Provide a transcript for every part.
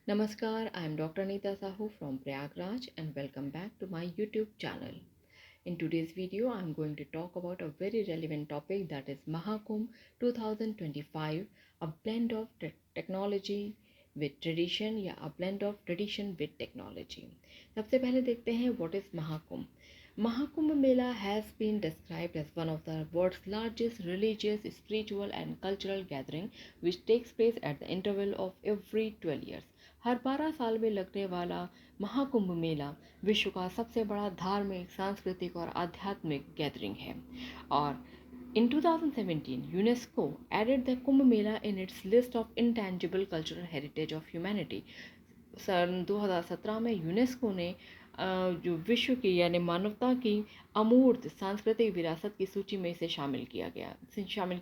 Namaskar, I am Dr. Anita Sahu from Prayagraj and welcome back to my YouTube channel. In today's video, I am going to talk about a very relevant topic, that is Mahakumbh 2025, a blend of technology with tradition या a blend of tradition with technology. सबसे पहले देखते हैं what is Mahakumbh. Mahakumbh Mela has been described as one of the world's largest religious, spiritual and cultural gathering which takes place at the interval of every 12 years. हर 12 साल में लगने वाला महाकुंभ मेला विश्व का सबसे बड़ा धार्मिक, सांस्कृतिक और आध्यात्मिक गैदरिंग है और in 2017, UNESCO added the Kumbh Mela in its list of intangible cultural heritage of humanity. सन 2017 में यूनेस्को ने जो विश्व की यानी मानवता की अमूर्त सांस्कृतिक विरासत की सूची में इसे शामिल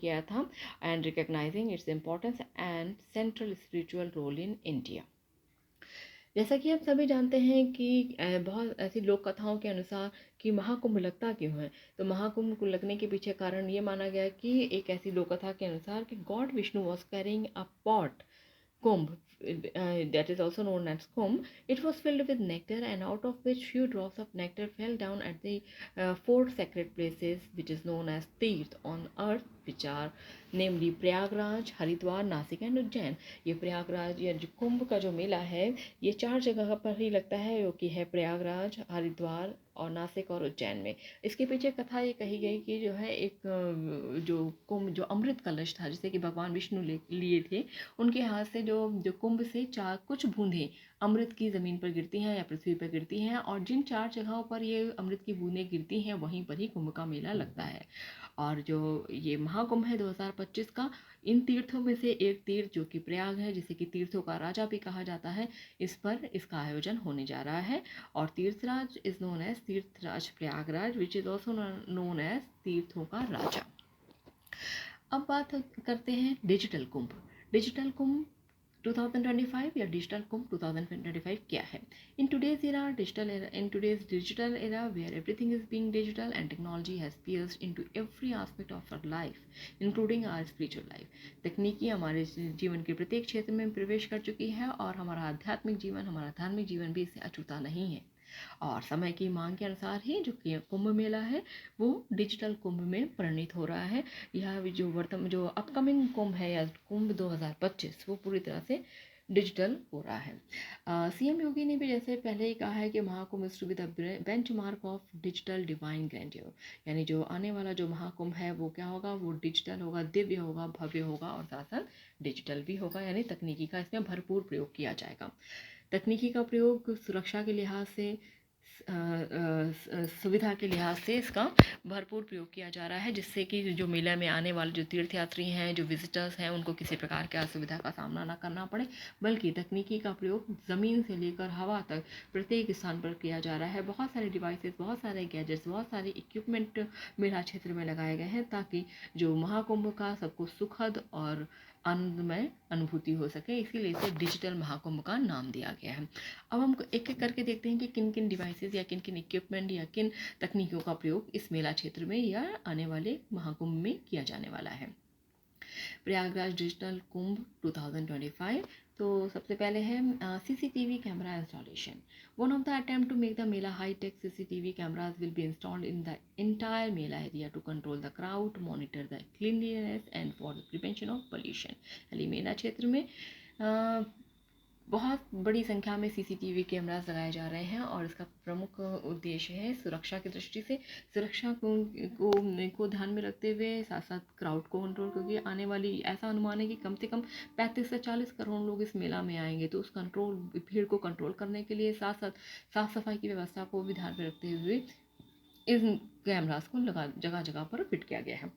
किया था and recognizing its importance and central spiritual role in India. जैसा कि आप सभी जानते हैं कि बहुत ऐसी लोक कथाओं के अनुसार कि महाकुंभ लगता क्यों है, तो महाकुंभ को लगने के पीछे कारण ये माना गया कि एक ऐसी लोक कथा के अनुसार कि God Vishnu was carrying a pot kumbh, that is also known as kumbh. It was filled with nectar, and out of which few drops of nectar fell down at the four sacred places which is known as तीर्थ on earth, which are namely Prayagraj, Haridwar, Nashik and Ujjain. ये प्रयागराज या जो कुंभ का जो मेला है ये 4 जगह पर ही लगता है, जो कि है प्रयागराज, हरिद्वार और नासिक और उज्जैन में। इसके पीछे कथा ये कही गई कि जो है एक जो कुंभ जो अमृत कलश था जिसे कि भगवान विष्णु लिए थे, उनके हाथ से जो जो कुंभ से कुछ बूंदें अमृत की ज़मीन पर गिरती हैं या पृथ्वी पर गिरती हैं, और जिन 4 जगहों पर ये अमृत की बूंदें गिरती हैं वहीं पर ही कुंभ का मेला लगता है। और जो ये महाकुंभ है 2025 का, इन तीर्थों में से एक तीर्थ जो कि प्रयाग है, जिसे कि तीर्थों का राजा भी कहा जाता है, इस पर इसका आयोजन होने जा रहा है। और Tirthraj is known as Tirthraj Prayagraj, which is also known as तीर्थों का राजा। अब बात करते हैं डिजिटल कुंभ। डिजिटल कुंभ 2025 या डिजिटल कुंभ 2025 क्या है? In today's digital era where everything is being digital and technology has pierced into every aspect of our life, including our spiritual life, तकनीकी हमारे जीवन के प्रत्येक क्षेत्र में प्रवेश कर चुकी है और हमारा आध्यात्मिक जीवन, हमारा धार्मिक जीवन भी इससे अछूता नहीं है। और समय की मांग के अनुसार ही जो कुंभ मेला है वो डिजिटल कुंभ में परिणित हो रहा है। यह जो अपकमिंग कुंभ है या कुंभ 2025 वो पूरी तरह से डिजिटल हो रहा है। सीएम योगी ने भी जैसे पहले ही कहा है कि Mahakumbh is to be the benchmark of digital divine grandeur, यानी जो आने वाला जो महाकुंभ है वो क्या होगा, वो डिजिटल होगा, दिव्य होगा, भव्य होगा और साथ साथ डिजिटल भी होगा, यानी तकनीकी का इसमें भरपूर प्रयोग किया जाएगा। तकनीकी का प्रयोग सुरक्षा के लिहाज से, सुविधा के लिहाज से इसका भरपूर प्रयोग किया जा रहा है, जिससे कि जो मेला में आने वाले जो तीर्थयात्री हैं, जो विजिटर्स हैं, उनको किसी प्रकार की असुविधा का सामना ना करना पड़े, बल्कि तकनीकी का प्रयोग ज़मीन से लेकर हवा तक प्रत्येक स्थान पर किया जा रहा है। बहुत सारे डिवाइसेस, बहुत सारे गैजेट्स, बहुत सारे इक्विपमेंट मेला क्षेत्र में लगाए गए हैं ताकि जो महाकुंभ का सबको सुखद और आनंदमय अनुभूति हो सके, इसीलिए इसे डिजिटल महाकुंभ का नाम दिया गया है। अब हम एक एक करके देखते हैं कि किन किन डिवाइसेस या किन किन इक्विपमेंट या किन तकनीकों का प्रयोग इस मेला क्षेत्र में या आने वाले महाकुंभ में किया जाने वाला है। प्रयागराज डिजिटल कुंभ 2025, तो सबसे पहले है CCTV camera installation. One of the attempt to make the Mela high-tech CCTV cameras will be installed in the entire Mela area to control the crowd, monitor the cleanliness and for the prevention of pollution। यानी मेला क्षेत्र में बहुत बड़ी संख्या में CCTV cameras लगाए जा रहे हैं और इसका प्रमुख उद्देश्य है सुरक्षा की दृष्टि से, सुरक्षा को ध्यान में रखते हुए, साथ साथ क्राउड को कंट्रोल, क्योंकि आने वाली ऐसा अनुमान है कि कम से कम 35 से 40 करोड़ लोग इस मेला में आएंगे, तो उस भीड़ को कंट्रोल करने के लिए साथ साथ साफ सफाई की व्यवस्था को भी ध्यान में रखते हुए इन कैमरास को जगह जगह पर फिट किया गया है।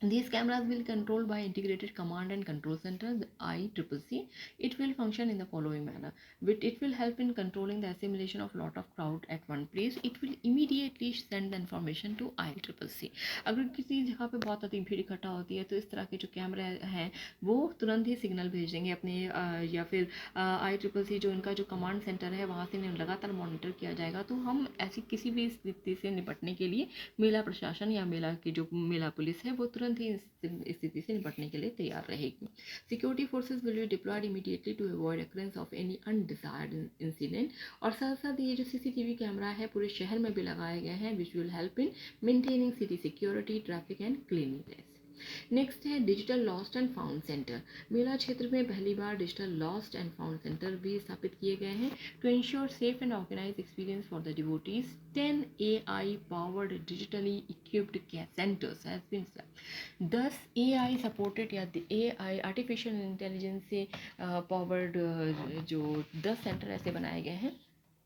These cameras will be controlled by integrated command and control center, the ICCC. It will function in the following manner. It will help in controlling the assimilation of lot of crowd at one place. It will immediately send the information to ICCC. अगर किसी जगह पे बहुत अधिक भीड़ इकट्ठा होती है तो इस तरह के जो कैमरे हैं वो तुरंत ही सिग्नल भेज देंगे अपने या फिर ICCC जो इनका जो कमांड सेंटर है वहाँ से इन्हें लगातार मॉनिटर किया जाएगा। तो हम ऐसी किसी भी स्थिति से निपटने के लिए मेला प्रशासन या मेला की जो मेला पुलिस है वो तुरंत तुरंत ही इस स्थिति से निपटने के लिए तैयार रहेगी। Security forces will be deployed immediately to avoid occurrence of any undesired incident. और साथ साथ ये जो सीसीटीवी कैमरा है पूरे शहर में भी लगाए गए हैं, which will help in maintaining city security, traffic and cleanliness. Next है digital lost and found centre. मेला क्षेत्र में पहली बार digital lost and found centre भी स्थापित किए गए हैं to ensure safe and organise experience for the devotees. 10 AI powered digitally equipped centres has been set। 10 AI supported या AI आर्टिफिशियल इंटेलिजेंस से पावर्ड जो 10 सेंटर ऐसे बनाए गए हैं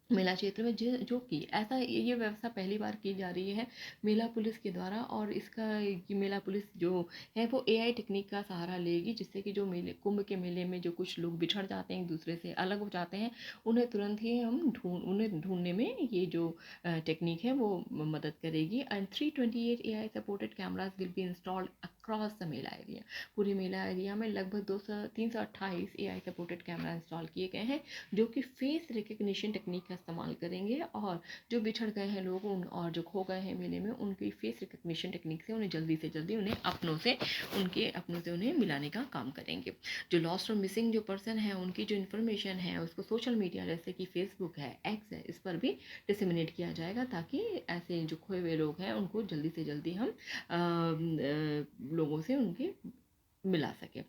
मेला क्षेत्र में, जो कि ऐसा ये व्यवस्था पहली बार की जा रही है मेला पुलिस के द्वारा। और इसका मेला पुलिस जो है वो AI टेक्निक का सहारा लेगी, जिससे कि जो मेले कुंभ के मेले में जो कुछ लोग बिछड़ जाते हैं, एक दूसरे से अलग हो जाते हैं, उन्हें तुरंत ही हम उन्हें ढूंढने में ये जो टेक्निक है वो मदद करेगी। And 328 AI supported cameras will be installed across the Mela area. पूरे मेला एरिया में लगभग 328 AI सपोर्टेड कैमरा इंस्टॉल किए गए हैं, जो कि फेस रिकग्निशन टेक्निक का इस्तेमाल करेंगे और जो बिछड़ गए हैं लोग और जो खो गए हैं मेले में, उनकी फेस रिकग्निशन टेक्निक से उन्हें जल्दी से जल्दी उन्हें अपनों से उन्हें मिलाने का काम करेंगे। जो लॉस्ट और मिसिंग जो पर्सन है उनकी जो इन्फॉर्मेशन है उसको सोशल मीडिया जैसे कि फेसबुक है, एक्स है, इस पर भी डिसमिनेट किया जाएगा, ताकि ऐसे जो खोए हुए लोग हैं उनको जल्दी से जल्दी हम लोगों से उनके मिला सके।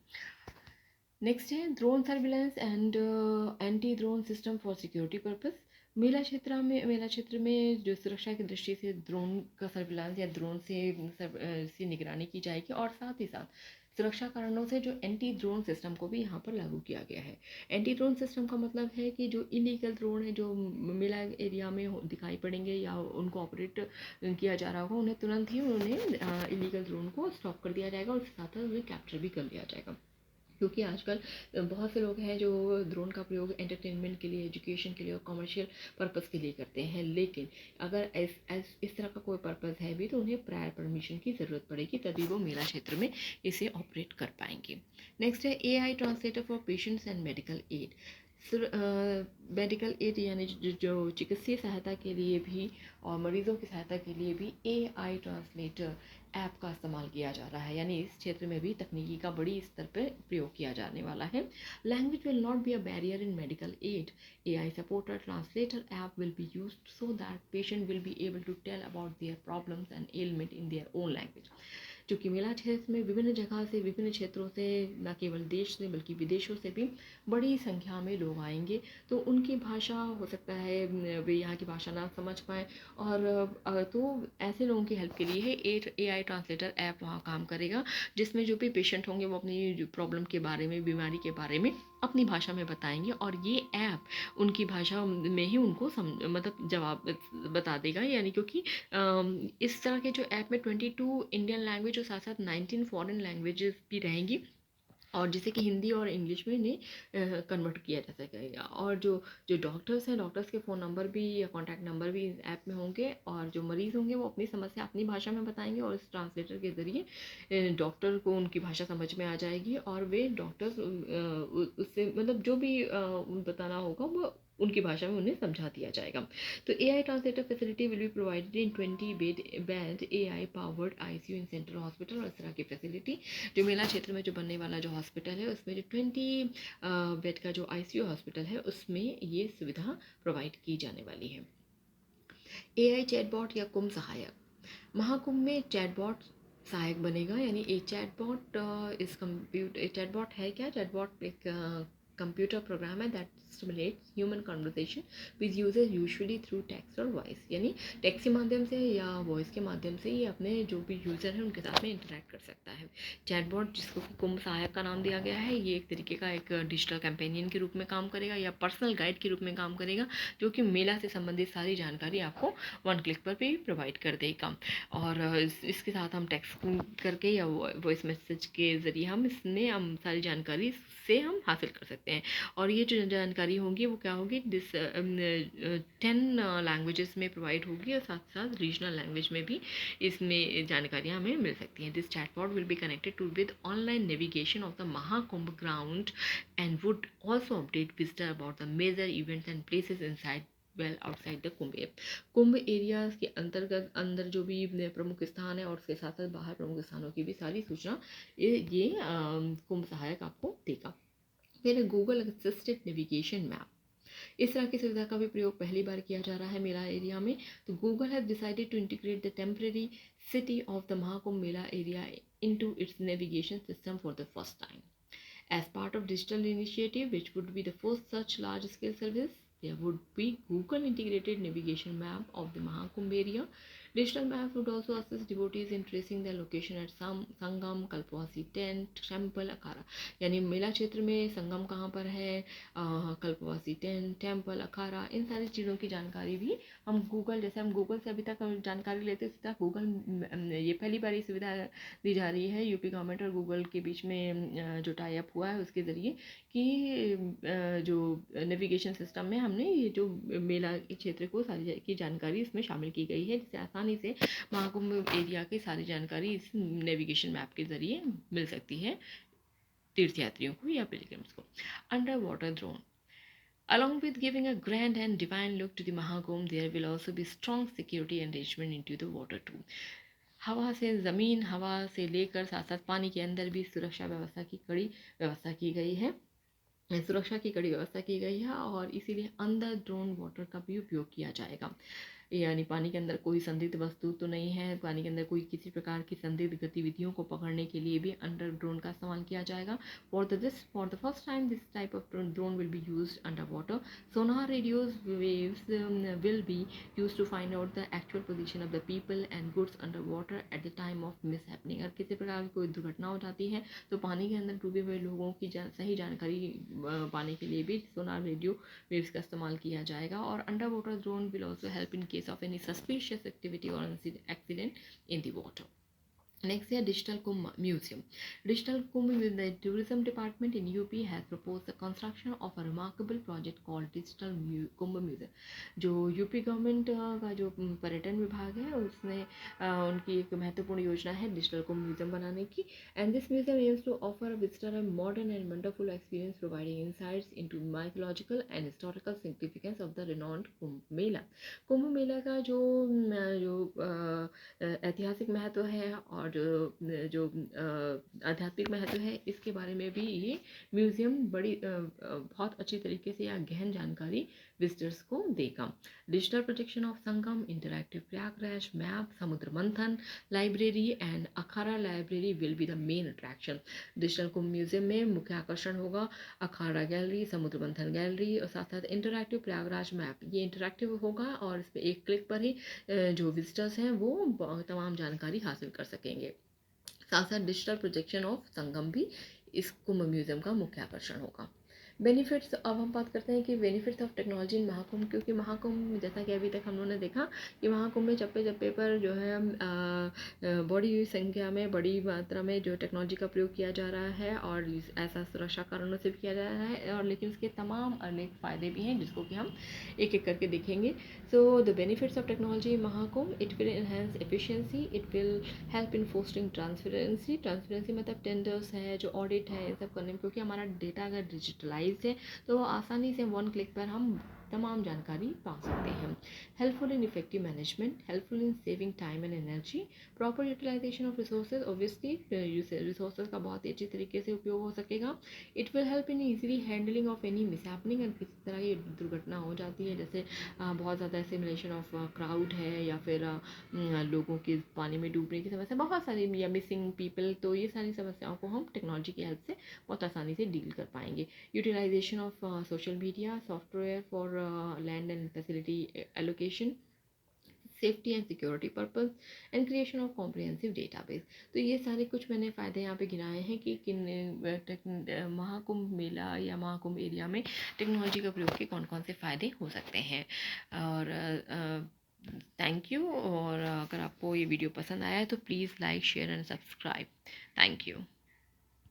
नेक्स्ट है drone surveillance and anti drone system for security purpose. मेला क्षेत्र में जो सुरक्षा की दृष्टि से ड्रोन का सर्विलांस या ड्रोन से निगरानी की जाएगी, और साथ ही साथ सुरक्षा कारणों से जो एंटी ड्रोन सिस्टम को भी यहाँ पर लागू किया गया है। एंटी ड्रोन सिस्टम का मतलब है कि जो इलीगल ड्रोन है जो मेला एरिया में दिखाई पड़ेंगे या उनको ऑपरेट किया जा रहा होगा, उन्हें तुरंत ही उन्हें इलीगल ड्रोन को स्टॉप कर दिया जाएगा और उसके साथ उन्हें कैप्चर भी कर लिया जाएगा। क्योंकि आजकल बहुत से लोग हैं जो ड्रोन का प्रयोग एंटरटेनमेंट के लिए, एजुकेशन के लिए और कमर्शियल पर्पस के लिए करते हैं, लेकिन अगर इस तरह का कोई पर्पस है भी तो उन्हें प्रायर परमिशन की ज़रूरत पड़ेगी, तभी वो मेला क्षेत्र में इसे ऑपरेट कर पाएंगे। नेक्स्ट है AI translator for patients and medical aid. Medical aid यानी जो चिकित्सीय सहायता के लिए भी और मरीजों की सहायता के लिए भी AI ट्रांसलेटर ऐप का इस्तेमाल किया जा रहा है, यानी इस क्षेत्र में भी तकनीकी का बड़ी स्तर पर प्रयोग किया जाने वाला है। Language will not be a barrier in medical aid. AI supported translator app will be used so that patient will be able to tell about their problems and ailment in their own language. क्योंकि मेला क्षेत्र में विभिन्न जगह से, विभिन्न क्षेत्रों से, न केवल देश से बल्कि विदेशों से भी बड़ी संख्या में लोग आएंगे, तो उनकी भाषा हो सकता है वे यहाँ की भाषा ना समझ पाएँ, और तो ऐसे लोगों की हेल्प के लिए है AI ट्रांसलेटर ऐप वहाँ काम करेगा, जिसमें जो भी पेशेंट होंगे वो अपनी जो प्रॉब्लम के बारे में, बीमारी के बारे में अपनी भाषा में बताएंगे, और ये ऐप उनकी भाषा में ही उनको मतलब जवाब बता देगा। यानी क्योंकि इस तरह के जो ऐप में 22 इंडियन लैंग्वेज और साथ साथ 19 फॉरेन लैंग्वेजेस भी रहेंगी, और जिसे कि हिंदी और इंग्लिश में इन्हें कन्वर्ट किया जा सकेगा। और जो जो डॉक्टर्स हैं, डॉक्टर्स के फ़ोन नंबर भी या कॉन्टैक्ट नंबर भी इस ऐप में होंगे, और जो मरीज़ होंगे वो अपनी समस्या अपनी भाषा में बताएंगे, और इस ट्रांसलेटर के ज़रिए डॉक्टर को उनकी भाषा समझ में आ जाएगी, और वे डॉक्टर्स उससे मतलब जो भी बताना होगा वो उनकी भाषा में उन्हें समझा दिया जाएगा। तो AI translator facility will be provided in 20 bed AI powered ICU in central hospital. और इस तरह की फैसिलिटी जो मेला क्षेत्र में जो बनने वाला जो हॉस्पिटल है उसमें जो 20 बेड का जो ICU हॉस्पिटल है उसमें ये सुविधा प्रोवाइड की जाने वाली है। AI चैटबॉट या कुंभ सहायक। महाकुंभ में चैटबॉट सहायक बनेगा, यानी एक चैटबॉट है क्या? चैटबॉट एक कंप्यूटर प्रोग्राम है that stimulates human conversation with user usually through text और वॉइस। यानी टेक्स्ट के माध्यम से या वॉइस के माध्यम से ये अपने जो भी यूज़र हैं उनके साथ में इंटरेक्ट कर सकता है। चैटबॉट, जिसको कि कुंभ सहायक का नाम दिया गया है, ये एक तरीके का एक डिजिटल कैंपेनियन के रूप में काम करेगा या पर्सनल गाइड के रूप में काम करेगा, जो कि मेला से संबंधित सारी जानकारी आपको 1 क्लिक पर भी प्रोवाइड कर देगा। और इसके साथ हम टेक्स्ट करके या वॉइस मैसेज के ज़रिए हम सारी जानकारी से हम हासिल कर सकते हैं। और ये जो जानकारी होगी वो क्या होगी, 10 लैंग्वेजेस में प्रोवाइड होगी, और साथ साथ रीजनल लैंग्वेज में भी इसमें जानकारियाँ हमें मिल सकती हैं। This chatbot will be connected to with online navigation of the Mahakumbh ground and would also update visitor about the major events and places inside well outside the Kumbh area के अंतर्गत अंदर जो भी प्रमुख स्थान है और उसके साथ साथ बाहर प्रमुख स्थानों की भी सारी सूचना ये कुंभ सहायक आपको देगा। फिर गूगल असिस्टेड नेविगेशन मैप, इस तरह की सुविधा का भी प्रयोग पहली बार किया जा रहा है मेला एरिया में। तो Google has decided to integrate the temporary city of the Mahakumbh Mela area into its navigation system for the first time. As part of digital initiative, which would be the first such large-scale service, there would be Google integrated navigation map of the Mahakumbh area. Digital map would also assist devotees in tracing their location at Sangam, Kalpawasi tent, temple, अखाड़ा। यानी मेला क्षेत्र में संगम कहाँ पर है, कल्पवासी tent, temple, अखाड़ा, इन सारी चीज़ों की जानकारी भी हम गूगल, जैसे हम गूगल से अभी तक जानकारी लेते थे, गूगल ये पहली बार ये सुविधा दी जा रही है यूपी गवर्नमेंट और गूगल के बीच में जो टाई अप हुआ है उसके ज़रिए कि जो नेविगेशन सिस्टम में हमने ये जो मेला क्षेत्र को सारी की जानकारी इसमें शामिल की गई है, जिससे आसानी से महाकुंभ एरिया की सारी जानकारी इस नेविगेशन मैप के ज़रिए मिल सकती है तीर्थयात्रियों को या पिलग्रिम्स को। Under water drone, along with giving a grand and divine look to the Mahakumbh, there will also be strong security arrangement into the water too. हवा से ज़मीन, हवा से लेकर साथ साथ पानी के अंदर भी सुरक्षा व्यवस्था की कड़ी व्यवस्था की गई है, सुरक्षा की कड़ी व्यवस्था की गई है और इसीलिए अंडर ड्रोन वाटर का भी उपयोग किया जाएगा। यानी पानी के अंदर कोई संदिग्ध वस्तु तो नहीं है, पानी के अंदर कोई किसी प्रकार की संदिग्ध गतिविधियों को पकड़ने के लिए भी अंडर ड्रोन का इस्तेमाल किया जाएगा। For the first time this type of drone will be used under water. Sonar radios waves will be used to find out the actual position of the people and goods under water at the time of mishappening. अगर किसी प्रकार की कोई दुर्घटना हो जाती है तो पानी के अंदर डूबे हुए लोगों की सही जानकारी पाने के लिए भी सोनार रेडियो वेव्स का इस्तेमाल किया जाएगा। और under water drone will also help in case of any suspicious activity or accident in the water. Next है digital Kumbh museum. Digital Kumbh the tourism department in UP has proposed the construction of a remarkable project called digital Kumbh museum. जो UP government का जो पर्यटन विभाग है उसने उनकी एक महत्वपूर्ण योजना है डिजिटल कुंभ म्यूजियम बनाने की। And this museum aims to offer a visitor a modern and wonderful experience providing insights into mythological and historical significance of the renowned Kumbh Mela. Kumbh Mela का जो ऐतिहासिक महत्व है और जो आध्यात्मिक महत्व है इसके बारे में भी ये म्यूज़ियम बड़ी बहुत अच्छी तरीके से या गहन जानकारी विजिटर्स को देगा। Digital projection of Sangam, interactive Prayagraj map, समुद्र मंथन library and Akhara library will be the main attraction. Digital Kumbh museum में मुख्य आकर्षण होगा अखाड़ा गैलरी, समुद्र मंथन गैलरी और साथ साथ इंटरैक्टिव प्रयागराज मैप। ये इंटरैक्टिव होगा और इस पर एक क्लिक पर ही जो विजिटर्स हैं वो तमाम जानकारी हासिल कर सकेंगे। साथ साथ डिजिटल प्रोजेक्शन ऑफ संगम भी इस कुंभ म्यूजियम का मुख्य आकर्षण होगा। बेनिफिट्स, अब हम बात करते हैं कि benefits of technology in Mahakumbh, क्योंकि महाकुंभ जैसा कि अभी तक हम लोगों ने देखा कि महाकुंभ में चप्पे चप्पे पर जो है बड़ी संख्या में बड़ी मात्रा में जो टेक्नोलॉजी का प्रयोग किया जा रहा है और ऐसा सुरक्षा कारणों से भी किया जा रहा है और लेकिन उसके तमाम अनेक फ़ायदे भी हैं जिसको कि हम एक एक करके देखेंगे। So the benefits of technology in Mahakumbh, it will enhance efficiency, it will help in fostering transparency मतलब टेंडर्स है जो ऑडिट है इन सब करने में, क्योंकि हमारा डेटा अगर डिजिटलाइज है तो आसानी से वन क्लिक पर हम तमाम जानकारी पा सकते हैं। Helpful in effective management, helpful in saving time and energy, proper utilization of resources, obviously resources का बहुत ही अच्छी तरीके से उपयोग हो सकेगा। It will help in easily handling of any mishappening, अगर किसी तरह की दुर्घटना हो जाती है जैसे बहुत ज़्यादा सिमुलेशन ऑफ क्राउड है या फिर लोगों के पानी में डूबने की समस्या, बहुत सारी या मिसिंग पीपल, तो ये सारी समस्याओं को हम टेक्नोलॉजी की हेल्प से बहुत आसानी से डील कर पाएंगे। Utilization of social media software for land and facility allocation, safety and security purpose and creation of comprehensive database. तो ये सारे कुछ मैंने फ़ायदे यहाँ पे गिनाए हैं कि किन महाकुंभ मेला या महाकुंभ एरिया में टेक्नोलॉजी का प्रयोग के कौन कौन से फ़ायदे हो सकते हैं। और थैंक यू। और अगर आपको ये वीडियो पसंद आया है तो please like share and subscribe. Thank you.